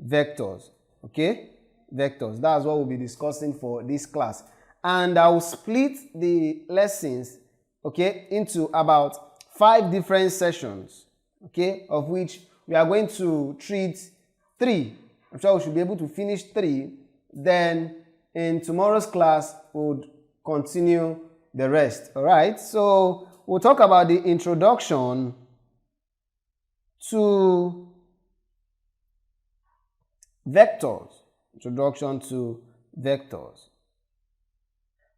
vectors. Okay, vectors. That's what we'll be discussing for this class. And I will split the lessons, okay, into about 5 different sessions, okay, of which we are going to treat 3. I'm sure we should be able to finish 3. Then in tomorrow's class, we'll continue the rest. All right, so we'll talk about the introduction to vectors. Introduction to vectors.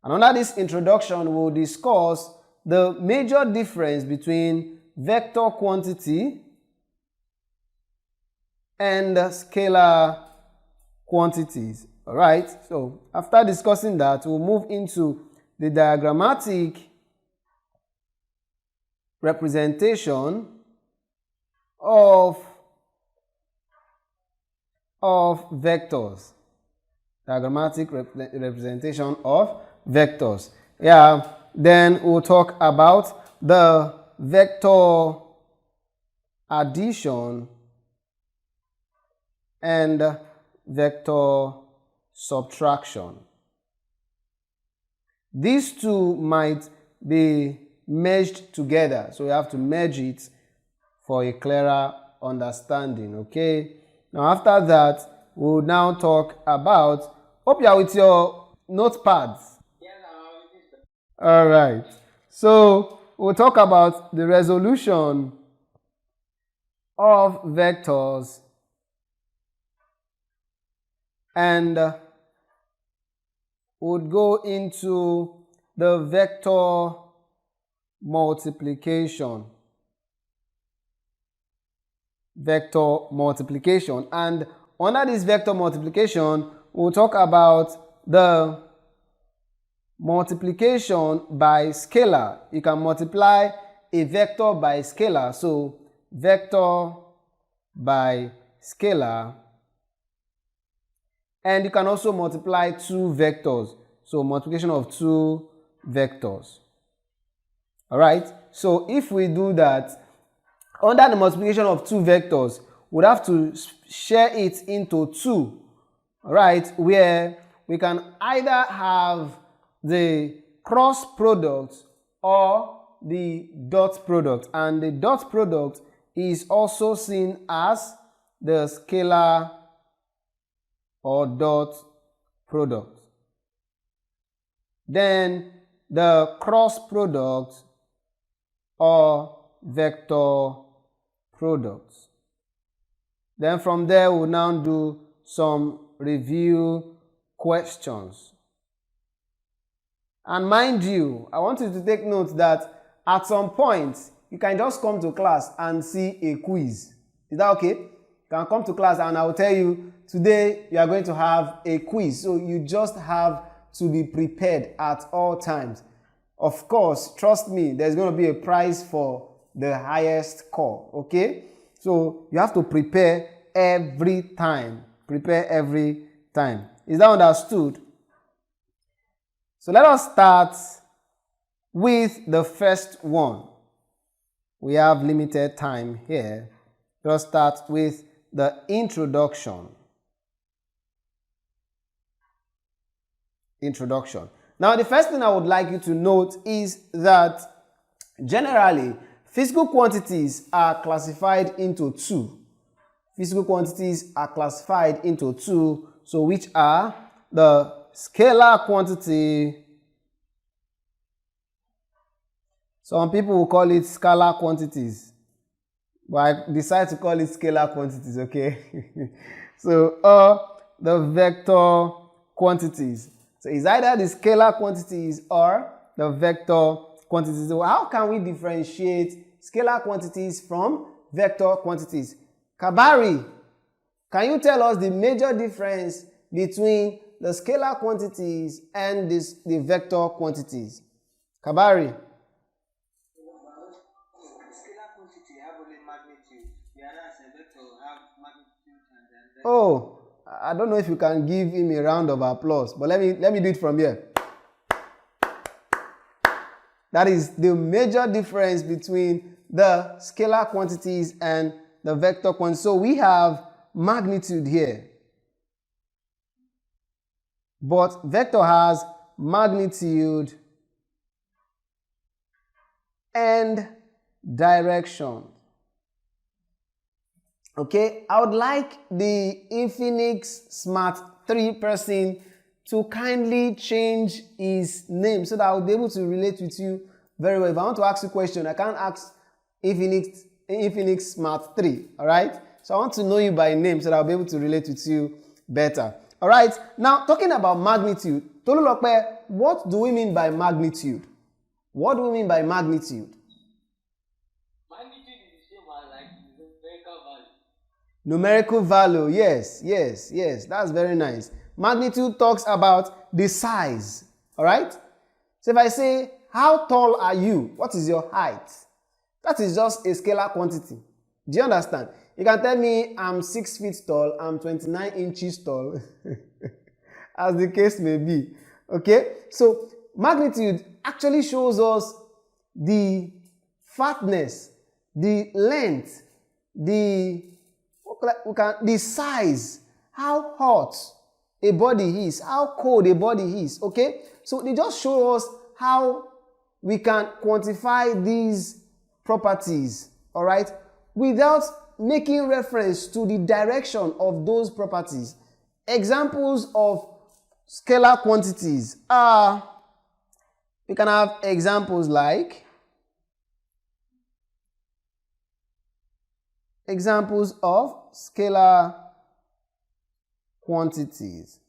And under this introduction, we'll discuss the major difference between vector quantity and scalar quantities. All right, so after discussing that, we'll move into the diagrammatic representation of vectors. Diagrammatic representation of vectors. Yeah, then we'll talk about the vector addition and vector subtraction. These two might be merged together, so you have to merge it for a clearer understanding. Okay, now after that, we'll now talk about, hope you are with your notepads. All right, so we'll talk about the resolution of vectors and would go into the vector multiplication. Vector multiplication. And under this vector multiplication, we'll talk about the multiplication by scalar. You can multiply a vector by scalar. So vector by scalar. And you can also multiply 2 vectors. So multiplication of 2 vectors. All right. So if we do that, under the multiplication of 2 vectors, we'd have to share it into 2. All right. Where we can either have the cross product or the dot product. And the dot product is also seen as the scalar or dot product. Then the cross product or vector product. Then from there we'll now do some review questions. And mind you, I want you to take note that at some point you can just come to class and see a quiz. Is that okay? You can come to class and I will tell you, today you are going to have a quiz. So you just have to be prepared at all times. Of course, trust me, there's going to be a prize for the highest score. Okay? So you have to prepare every time. Prepare every time. Is that understood? So let us start with the first one. We have limited time here. Let us start with the introduction. Introduction. Now, the first thing I would like you to note is that generally, physical quantities are classified into 2. Physical quantities are classified into 2, so which are the scalar quantity. Some people will call it scalar quantities, but I decide to call it scalar quantities, okay? So, the vector quantities. So, it's either the scalar quantities or the vector quantities. So, how can we differentiate scalar quantities from vector quantities? Kabari, can you tell us the major difference between the scalar quantities and the vector quantities? Kabari. Scalar quantity have only magnitude, whereas a vector have magnitude and then vector. Oh, I don't know if you can give him a round of applause, but let me do it from here. That is the major difference between the scalar quantities and the vector quantities. So we have magnitude here, but vector has magnitude and direction. Okay, I would like the Infinix Smart 3 person to kindly change his name so that I'll be able to relate with you very well. If I want to ask you a question, I can't ask Infinix Smart 3, all right? So I want to know you by name so that I'll be able to relate with you better. All right, now talking about magnitude, Tolulope, what do we mean by magnitude? What do we mean by magnitude? Magnitude is the same as like numerical value. Numerical value, yes, that's very nice. Magnitude talks about the size, all right? So if I say, how tall are you? What is your height? That is just a scalar quantity. Do you understand? You can tell me I'm 6 feet tall, I'm 29 inches tall, as the case may be. Okay? So magnitude actually shows us the fatness, the length, the size, how hot a body is, how cold a body is. Okay? So they just show us how we can quantify these properties, all right, without making reference to the direction of those properties. Examples of scalar quantities are, we can have examples like examples of scalar quantities.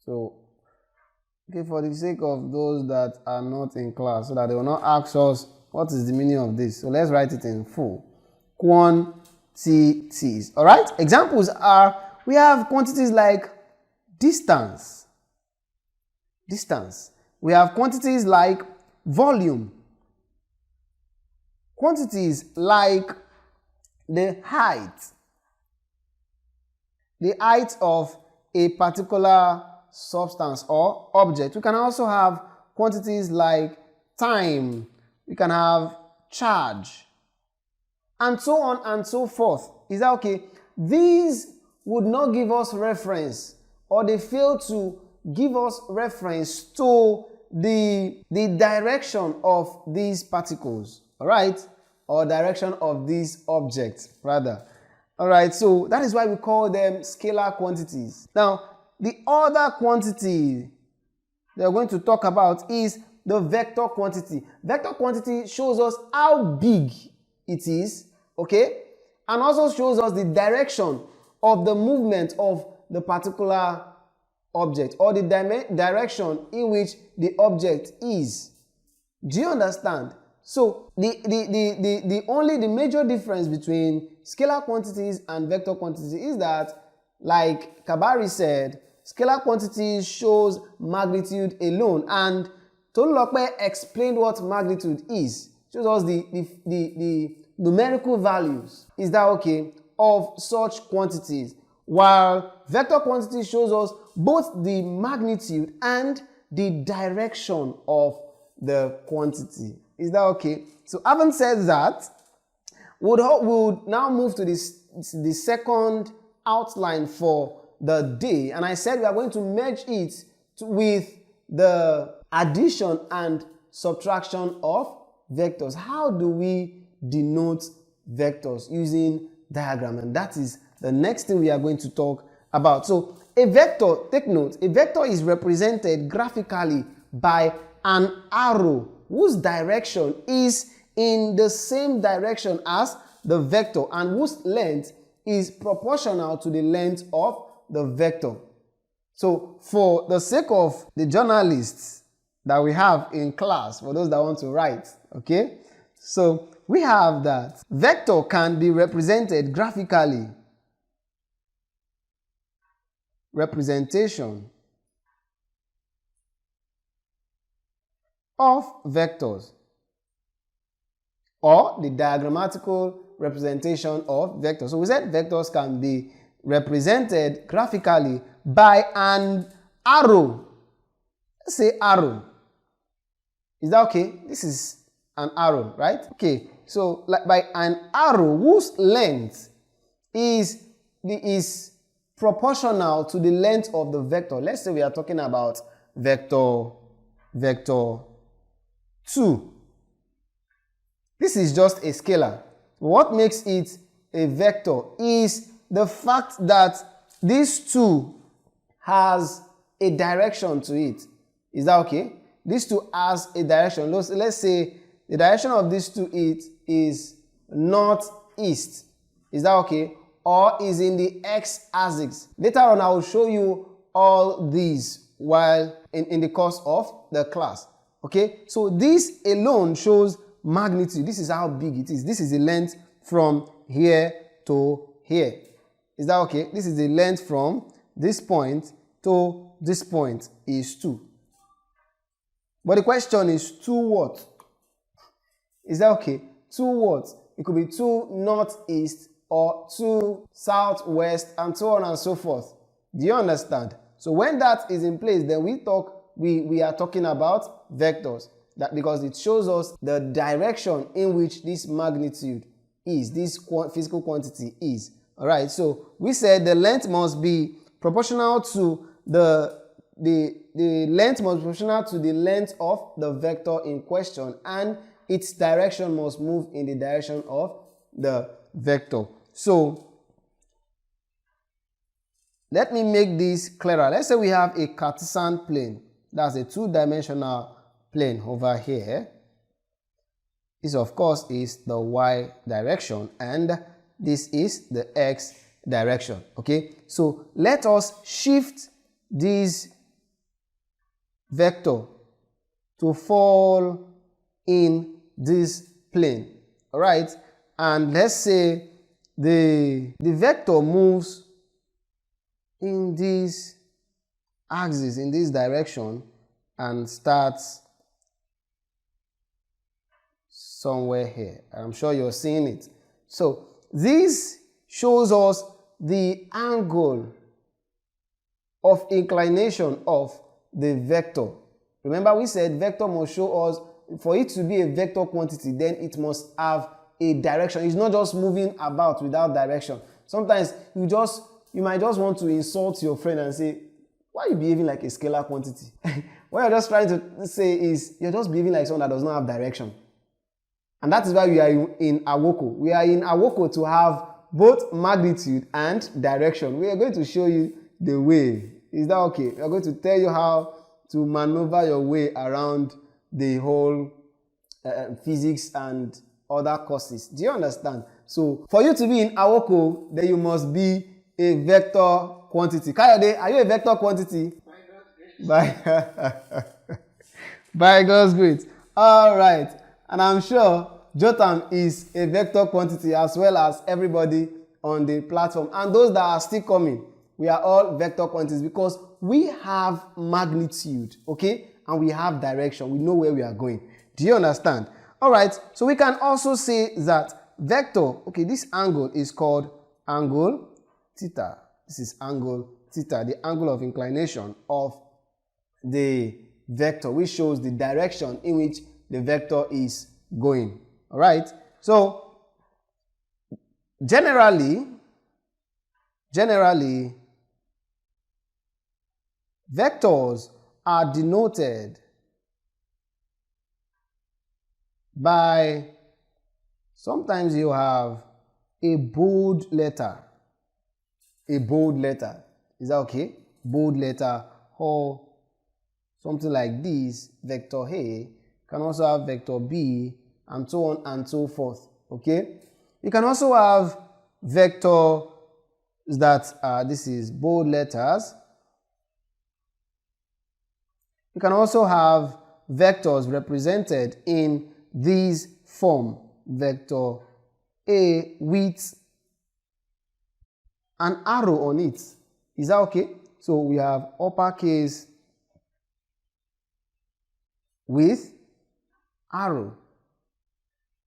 So, okay, for the sake of those that are not in class, so that they will not ask us what is the meaning of this. So let's write it in full. Quantities. All right? Examples are, we have quantities like distance. Distance. We have quantities like volume. Quantities like the height. The height of a particular substance or object. We can also have quantities like time. We can have charge, and so on and so forth. Is that okay? These would not give us reference, or they fail to give us reference to the direction of these particles, all right, or direction of these objects rather. All right, so that is why we call them scalar quantities. Now, the other quantity they are going to talk about is the vector quantity. Vector quantity shows us how big it is, okay, and also shows us the direction of the movement of the particular object, or the direction in which the object is. Do you understand? So the major difference between scalar quantities and vector quantities is that, like Kabari said, scalar quantities shows magnitude alone, and Tolulope explained what magnitude is. Shows us the numerical values. Is that okay? Of such quantities. While vector quantity shows us both the magnitude and the direction of the quantity. Is that okay? So having said that, we would now move to the second outline for the day. And I said we are going to merge it with the addition and subtraction of vectors. How do we denote vectors? Using diagram, and that is the next thing we are going to talk about. So a vector, take note, a vector is represented graphically by an arrow whose direction is in the same direction as the vector and whose length is proportional to the length of the vector. So for the sake of the journalists that we have in class, for those that want to write, okay, so we have that vector can be represented graphically. Representation of vectors, or the diagrammatical representation of vectors. So we said vectors can be represented graphically by an arrow. Let's say arrow. Is that okay? This is an arrow, right? Okay. So like by an arrow whose length is proportional to the length of the vector. Let's say we are talking about vector 2. This is just a scalar. What makes it a vector is the fact that this 2 has a direction to it. Is that okay? This 2 has a direction. Let's say the direction of this 2 is northeast. Is that okay? Or is in the x-axis. Later on, I will show you all these while in the course of the class. Okay? So this alone shows magnitude. This is how big it is. This is the length from here to here. Is that okay? This is the length from this point to this point is 2. But the question is 2 what? Is that okay? 2 what? It could be 2 northeast or 2 southwest and so on and so forth. Do you understand? So when that is in place, then we are talking about vectors. That because it shows us the direction in which this magnitude is, this physical quantity is. All right, so we said the length must be proportional to the length must be proportional to the length of the vector in question, and its direction must move in the direction of the vector. So let me make this clearer. Let's say we have a Cartesian plane. That's a 2-dimensional plane over here. This of course is the y direction and this is the x direction. Okay, so let us shift this vector to fall in this plane. All right, and let's say the vector moves in this axis, in this direction, and starts somewhere here. I'm sure you're seeing it. So this shows us the angle of inclination of the vector. Remember we said vector must show us, for it to be a vector quantity, then it must have a direction. It's not just moving about without direction. Sometimes you might just want to insult your friend and say, why are you behaving like a scalar quantity? What you're just trying to say is you're just behaving like someone that does not have direction. And that is why we are in Awoko. We are in Awoko to have both magnitude and direction. We are going to show you the way. Is that okay? We are going to tell you how to maneuver your way around the whole physics and other courses. Do you understand? So for you to be in Awoko, then you must be a vector quantity. Kayode, are you a vector quantity? By God's grace. All right. And I'm sure Jotam is a vector quantity as well as everybody on the platform. And those that are still coming, we are all vector quantities because we have magnitude, okay? And we have direction. We know where we are going. Do you understand? All right. So we can also say that vector, okay, this angle is called angle theta. This is angle theta, the angle of inclination of the vector, which shows the direction in which the vector is going. All right. So generally vectors are denoted by, sometimes you have a bold letter. A bold letter. Is that okay? Bold letter, or something like this, vector A, can also have vector B, and so on and so forth. Okay? You can also have vector that this is bold letters. You can also have vectors represented in this form, vector A with an arrow on it. Is that okay? So we have uppercase with arrow,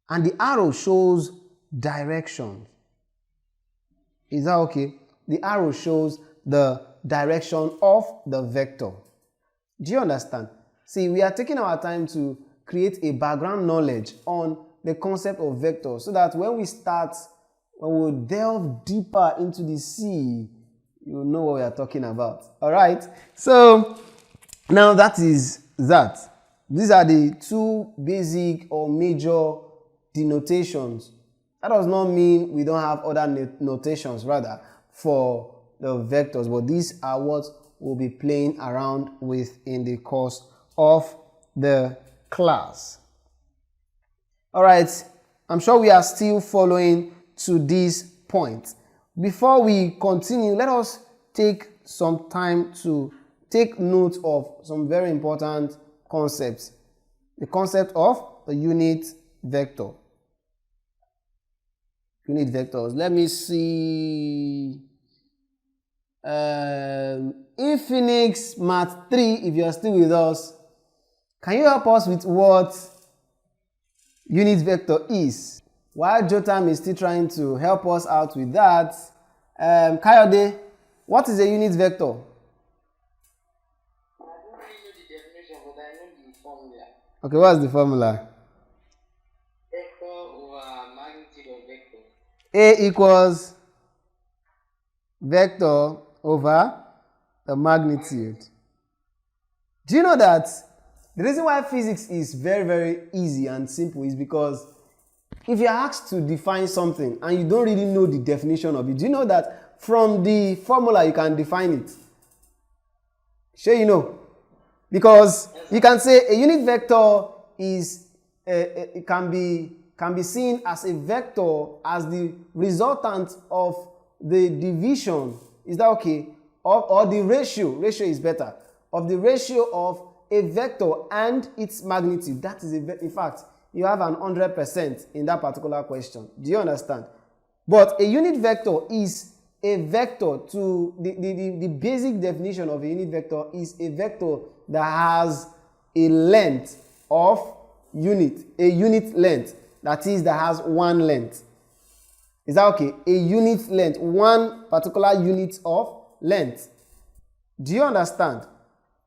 and the arrow shows direction. Is that okay? The arrow shows the direction of the vector. Do you understand? See, we are taking our time to create a background knowledge on the concept of vectors so that when we delve deeper into the sea, you know what we are talking about. All right. So now that is that. These are the two basic or major denotations. That does not mean we don't have other notations rather for the vectors, but these are what we'll be playing around with in the course of the class. All right, I'm sure we are still following to this point. Before we continue, let us take some time to take note of some very important concepts. The concept of a unit vector. Unit vectors. Let me see. Infinix Math 3, if you are still with us, can you help us with what unit vector is? While Jotam is still trying to help us out with that, Kayode, what is a unit vector? I don't really know the definition, but I know the formula. Okay, what's the formula? Vector over magnitude of vector. A equals vector over the magnitude. Do you know that the reason why physics is very, very easy and simple is because if you're asked to define something and you don't really know the definition of it, do you know that from the formula you can define it? Sure you know. Because you can say a unit vector is it can be seen as a vector as the resultant of the division. Is that okay? Or the ratio is better, of the ratio of a vector and its magnitude. That is in fact, you have an 100% in that particular question. Do you understand? But a unit vector is a vector to the basic definition of a unit vector is a vector that has a length of a unit length, that is, that has one length. Is that okay? A unit length, one particular unit of length. Do you understand?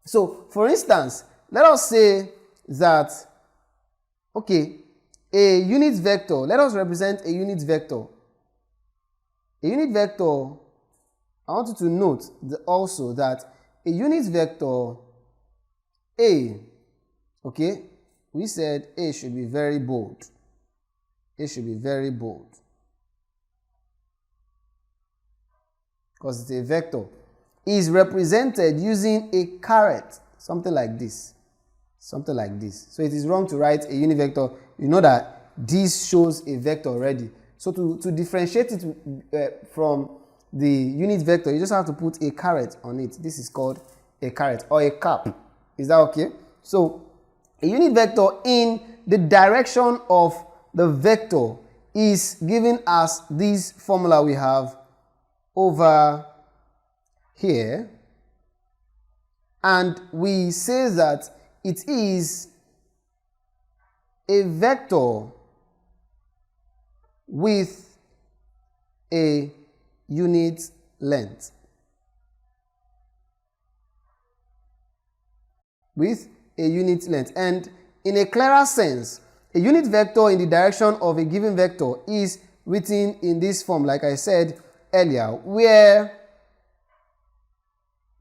So, for instance, let us say that, okay, a unit vector, let us represent a unit vector. A unit vector, I want you to note also that a unit vector A, okay, we said A should be very bold. A should be very bold. Because it's a vector, is represented using a caret, something like this. Something like this. So it is wrong to write a unit vector. You know that this shows a vector already. So to differentiate it from the unit vector, you just have to put a caret on it. This is called a caret or a cap. Is that okay? So a unit vector in the direction of the vector is given as this formula we have over here, and we say that it is a vector with a unit length. With a unit length. And in a clearer sense, a unit vector in the direction of a given vector is written in this form, like I said earlier,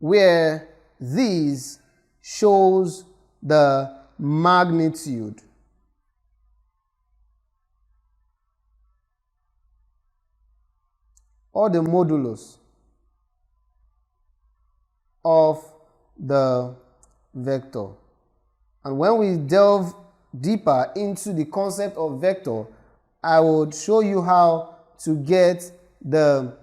where this shows the magnitude or the modulus of the vector. And when we delve deeper into the concept of vector, I would show you how to get the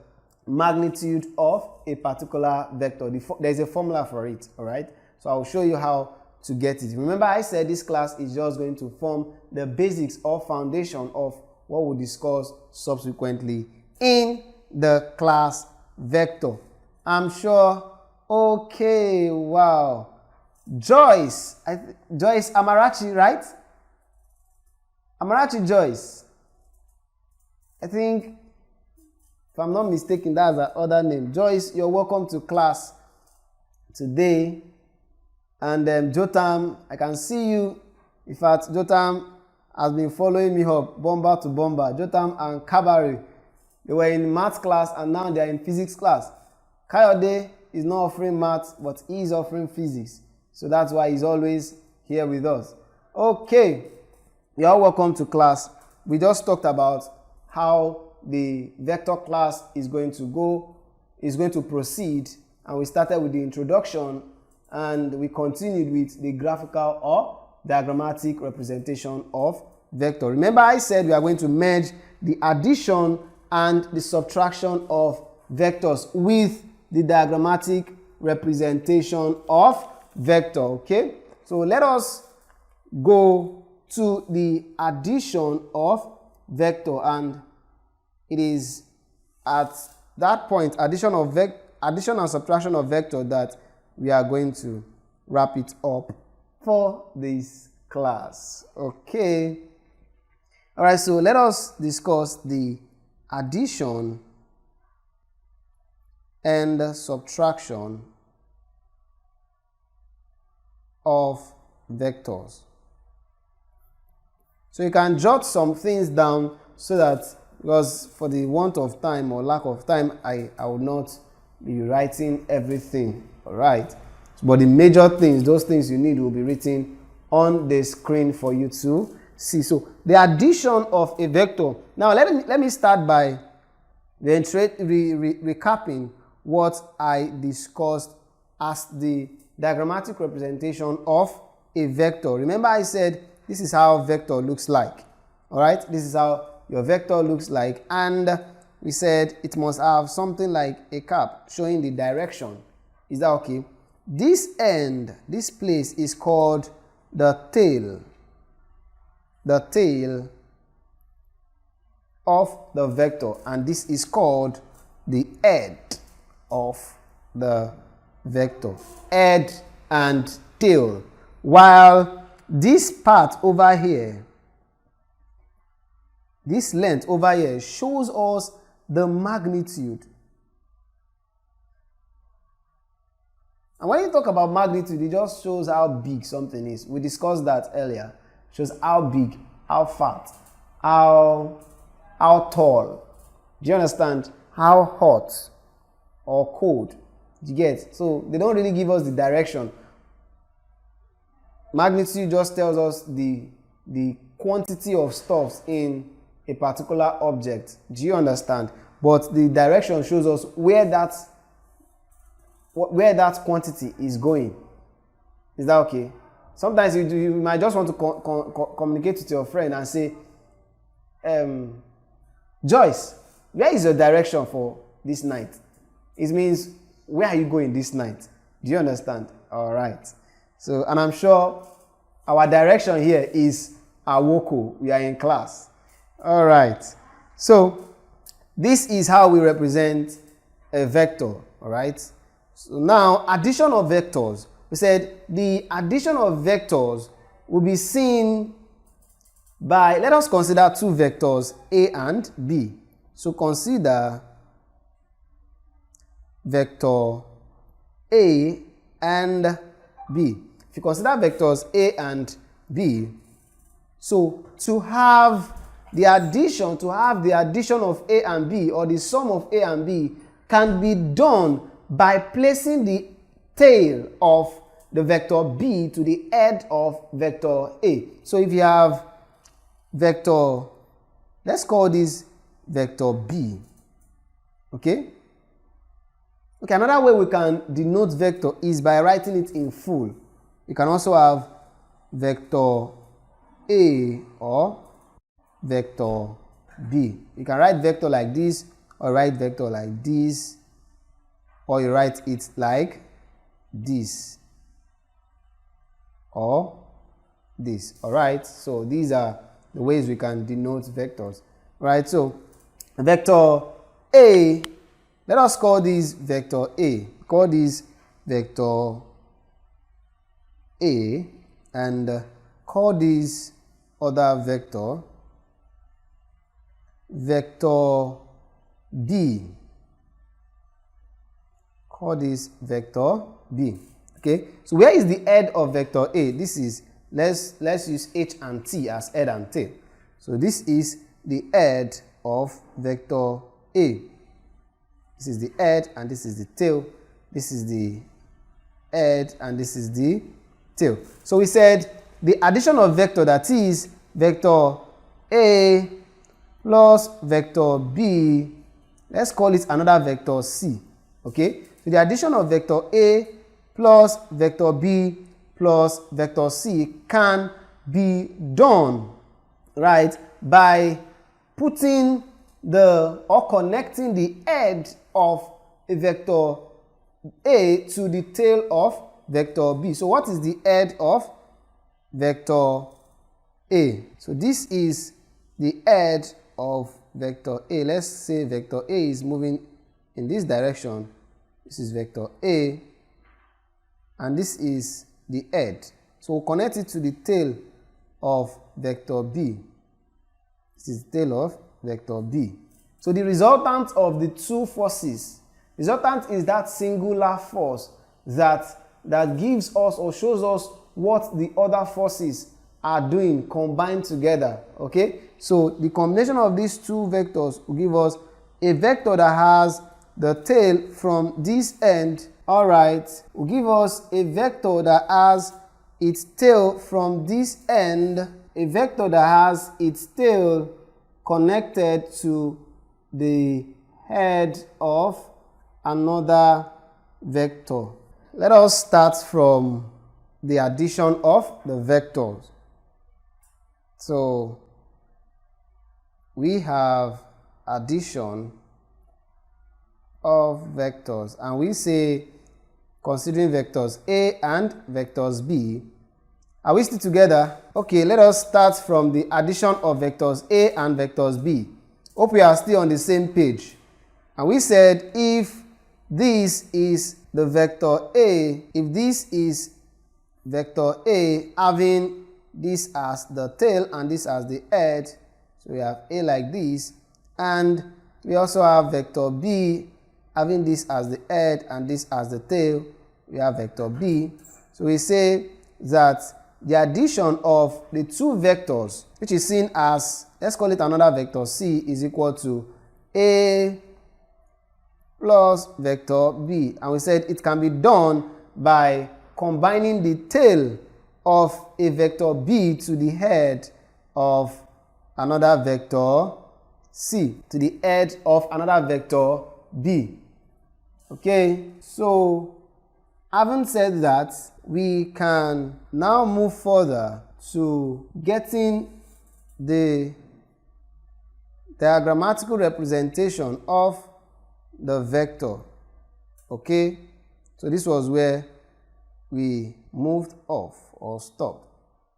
magnitude of a particular vector. There's a formula for it, all right? So I'll show you how to get it. Remember, I said this class is just going to form the basics or foundation of what we'll discuss subsequently in the class vector. I'm sure. Okay, wow. Joyce Amarachi, right? Amarachi Joyce. I think, if I'm not mistaken, that's her other name. Joyce, you're welcome to class today. And Jotam, I can see you. In fact, Jotam, has been following me up, bomber to bomber. Jotam and Kabari, they were in math class and now they are in physics class. Kayode is not offering math, but he is offering physics. So that's why he's always here with us. Okay, you're all welcome to class. We just talked about how the vector class is going to proceed, and we started with the introduction and we continued with the graphical or diagrammatic representation of vector. Remember I said we are going to merge the addition and the subtraction of vectors with the diagrammatic representation of vector. Okay, so let us go to the addition of vector, and it is at that point, addition and subtraction of vector, that we are going to wrap it up for this class. Okay, all right, so let us discuss the addition and subtraction of vectors. So you can jot some things down so that, because for the want of time or lack of time, I will not be writing everything. All right, but the major things, those things you need, will be written on the screen for you to see. So the addition of a vector. Now let me start by recapping what I discussed as the diagrammatic representation of a vector. Remember I said this is how a vector looks like. All right, this is how your vector looks like, and we said it must have something like a cap showing the direction. Is that okay? This end, this place is called the tail of the vector, and this is called the head of the vector. Head and tail. While this part over here, this length over here, shows us the magnitude. And when you talk about magnitude, it just shows how big something is. We discussed that earlier. It shows how big, how fat, how tall. Do you understand? How hot or cold. Do you get? So they don't really give us the direction. Magnitude just tells us the quantity of stuffs in a particular object. Do you understand? But the direction shows us where that quantity is going. Is that okay? Sometimes you might just want to communicate with your friend and say, Joyce, where is your direction for this night? It means, where are you going this night? Do you understand? All right. So, and I'm sure our direction here is Awoko. We are in class. All right. So, this is how we represent a vector. All right. So now, addition of vectors. We said the addition of vectors will be seen by, let us consider two vectors, A and B. So consider vector A and B. If you consider vectors A and B, so to have the addition of A and B, or the sum of A and B, can be done by placing the tail of the vector B to the head of vector A. So if you have vector, let's call this vector B. Okay? Okay, another way we can denote vector is by writing it in full. You can also have vector A or vector B. You can write vector like this, or write vector like this, or you write it like this or this. All right, so these are the ways we can denote vectors. Right, so vector A, let us call this vector A. Call this vector A, and call this other vector vector B. Call this vector B. Okay, so where is the head of vector A? This is let's use h and t as head and tail. So this is the head of vector A. This is the head and this is the tail. This is the head and this is the tail. So we said the addition of vector, that is vector A plus vector B, let's call it another vector C. Okay, so the addition of vector A plus vector B plus vector C can be done, right, by putting or connecting the head of a vector A to the tail of vector B. So what is the head of vector A? So this is the head of vector A. Let's say vector A is moving in this direction. This is vector A and this is the head. So we'll connect it to the tail of vector B. This is the tail of vector B. So the resultant of the two forces, resultant is that singular force that gives us or shows us what the other forces are doing combined together. Okay, so the combination of these two vectors will give us a vector that has the tail from this end. All right, will give us a vector that has its tail from this end, a vector that has its tail connected to the head of another vector. Let us start from the addition of the vectors. So we have addition of vectors and we say, considering vectors A and vectors B, are we still together? Okay, let us start from the addition of vectors A and vectors B. Hope we are still on the same page. And we said if this is the vector A, if this is vector A having this as the tail and this as the head, so we have A like this, and we also have vector B having this as the head and this as the tail, we have vector B. So we say that the addition of the two vectors, which is seen as, let's call it another vector C, is equal to A plus vector B. And we said it can be done by combining the tail of a vector B to the head of another vector C, to the head of another vector B. Okay, so having said that, we can now move further to getting the diagrammatical representation of the vector. Okay, so this was where we moved off or stopped.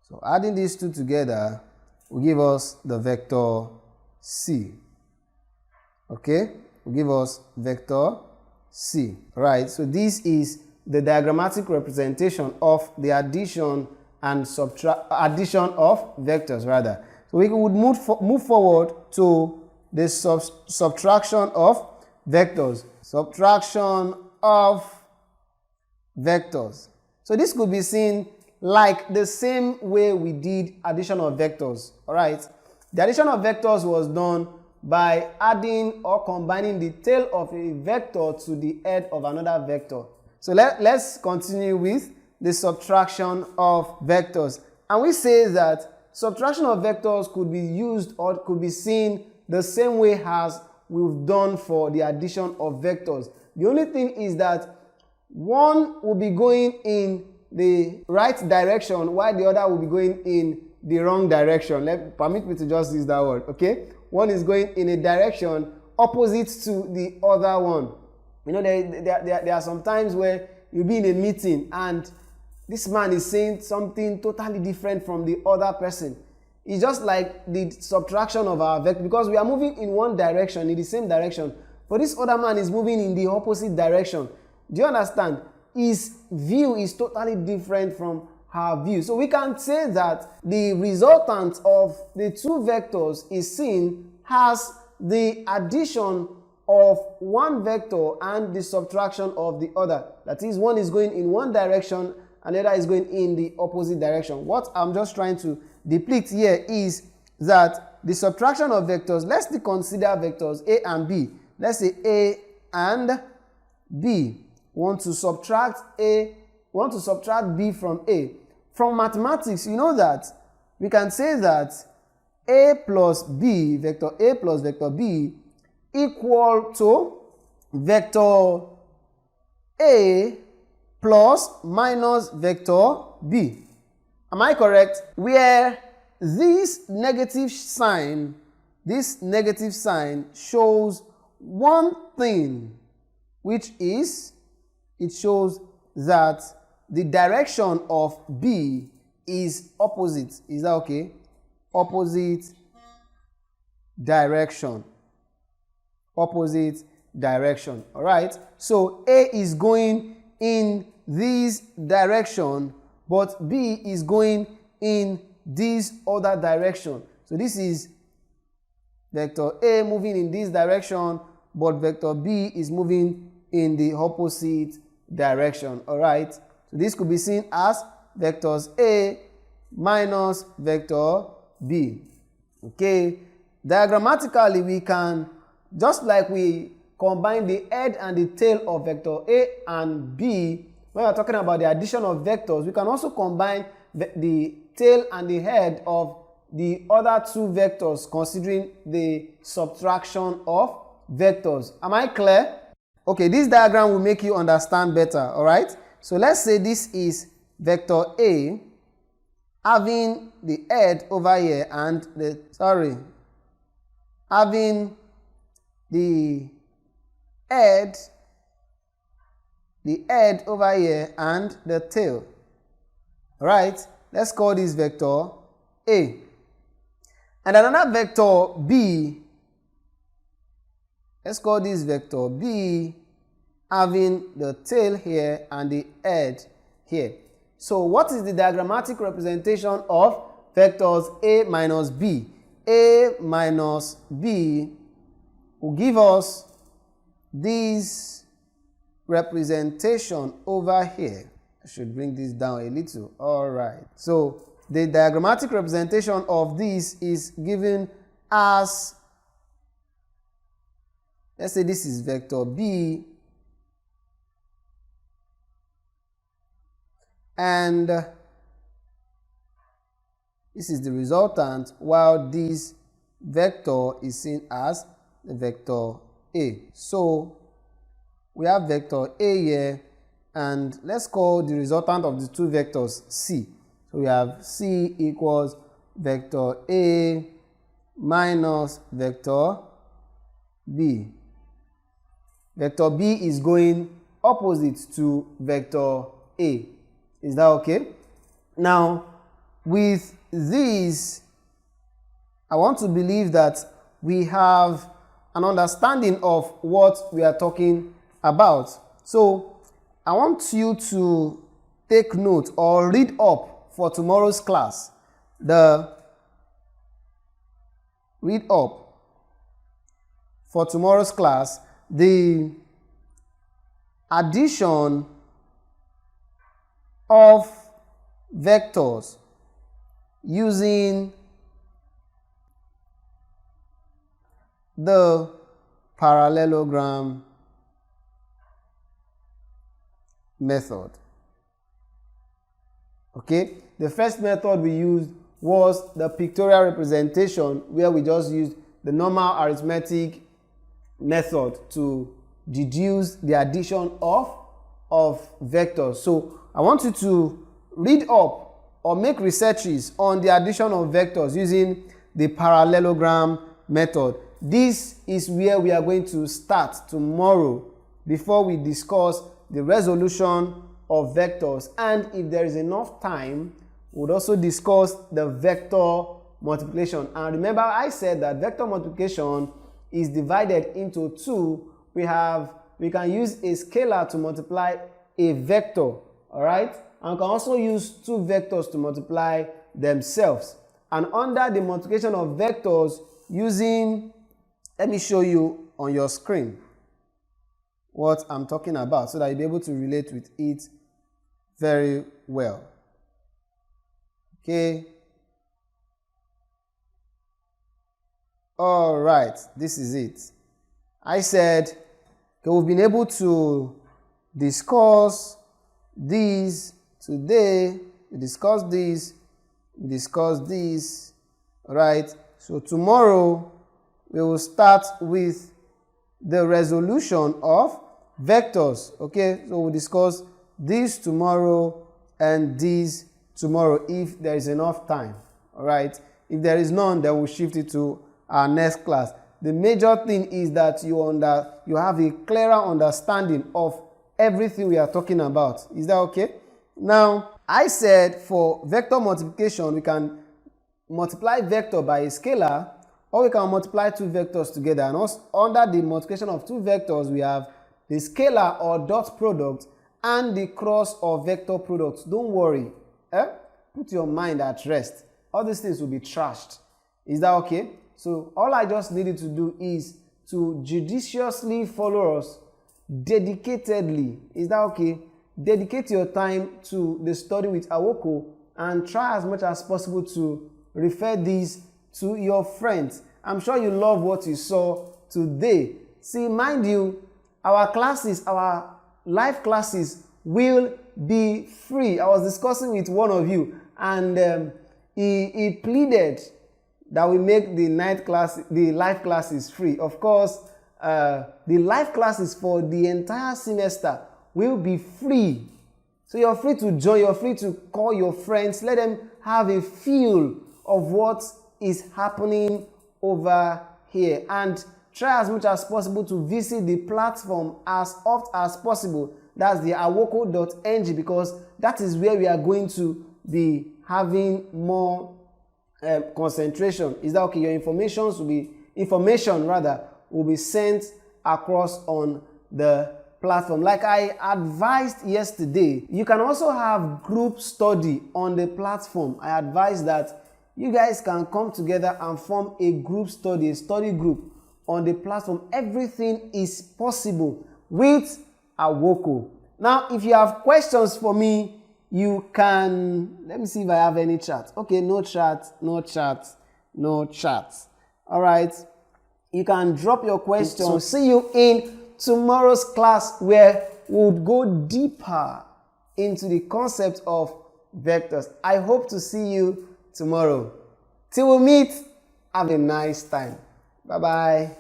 So adding these two together will give us the vector C. Okay, will give us vector C. Right, so this is the diagrammatic representation of the addition and addition of vectors rather. So we would move forward to the subtraction of vectors. Subtraction of vectors. So this could be seen like the same way we did addition of vectors. All right. The addition of vectors was done by adding or combining the tail of a vector to the head of another vector. So let's continue with the subtraction of vectors. And we say that subtraction of vectors could be used or could be seen the same way as we've done for the addition of vectors. The only thing is that one will be going in the right direction while the other will be going in the wrong direction. Permit me to just use that word, okay? One is going in a direction opposite to the other one. You know, there are some times where you'll be in a meeting and this man is saying something totally different from the other person. It's just like the subtraction of our vector, because we are moving in one direction, in the same direction, but this other man is moving in the opposite direction. Do you understand? His view is totally different from her view. So we can say that the resultant of the two vectors is seen as the addition of one vector and the subtraction of the other. That is, one is going in one direction and the other is going in the opposite direction. What I'm just trying to depict here is that the subtraction of vectors, let's consider vectors A and B. Let's say A and B. Want to subtract B from A. From mathematics, you know that we can say that A plus B, vector A plus vector B, equal to vector A plus minus vector B. Am I correct? Where this negative sign shows one thing, which is it shows that the direction of B is opposite. Is that okay? Opposite direction. Opposite direction. All right. So A is going in this direction, but B is going in this other direction. So this is vector A moving in this direction, but vector B is moving in the opposite direction. All right. So this could be seen as vectors A minus vector B. Okay. Diagrammatically, we can, just like we combine the head and the tail of vector A and B, when we're talking about the addition of vectors, we can also combine the tail and the head of the other two vectors, considering the subtraction of vectors. Am I clear? Okay, this diagram will make you understand better. All right. So let's say this is vector A having the head over here and having the head over here and the tail. All right. Let's call this vector A. And another vector B, let's call this vector B, having the tail here and the head here. So what is the diagrammatic representation of vectors A minus B? A minus B will give us this representation over here. I should bring this down a little. All right. So the diagrammatic representation of this is given as, let's say this is vector B, and this is the resultant, while this vector is seen as the vector A. So we have vector A here, and let's call the resultant of the two vectors C. So we have C equals vector A minus vector B. Vector B is going opposite to vector A. Is that okay? Now, with this, I want to believe that we have an understanding of what we are talking about. So, I want you to take note or read up for tomorrow's class. Read up for tomorrow's class the addition of vectors using the parallelogram method. Okay, the first method we used was the pictorial representation, where we just used the normal arithmetic method to deduce the addition of vectors. So I want you to read up or make researches on the addition of vectors using the parallelogram method. This is where we are going to start tomorrow before we discuss the resolution of vectors, and if there is enough time, we'll also discuss the vector multiplication. And remember, I said that vector multiplication is divided into two. We can use a scalar to multiply a vector, all right? And we can also use two vectors to multiply themselves. And under the multiplication of vectors using, let me show you on your screen what I'm talking about so that you'll be able to relate with it very well. Okay. All right, this is it. I said, okay, we've been able to discuss these today. We discussed this. We discussed this. All right. So tomorrow we will start with the resolution of vectors. Okay. So we'll discuss this tomorrow and this tomorrow if there is enough time. All right. If there is none, then we'll shift it to our next class. The major thing is that you have a clearer understanding of everything we are talking about. Is that okay? Now, I said for vector multiplication, we can multiply vector by a scalar, or we can multiply two vectors together. And also, under the multiplication of two vectors, we have the scalar or dot product and the cross or vector product. Don't worry. Put your mind at rest. All these things will be trashed. Is that okay? So all I just needed to do is to judiciously follow us dedicatedly. Is that okay? Dedicate your time to the study with Awoko and try as much as possible to refer these to your friends. I'm sure you love what you saw today. See, mind you, our classes, our live classes will be free. I was discussing with one of you, and he pleaded that we make the live classes free. Of course, the live classes for the entire semester will be free. So you're free to join, you're free to call your friends, let them have a feel of what is happening over here. And try as much as possible to visit the platform as oft as possible. That's the awoko.ng, because that is where we are going to be having more concentration. Is that okay? Your information will be sent across on the platform. Like I advised yesterday, you can also have group study on the platform. I advise that you guys can come together and form a group study, a study group on the platform. Everything is possible with Awoko. Now, if you have questions for me, you can, let me see if I have any chat. Okay, no chat. All right. You can drop your questions. So see you in tomorrow's class, where we'll go deeper into the concept of vectors. I hope to see you tomorrow. Till we meet, have a nice time. Bye-bye.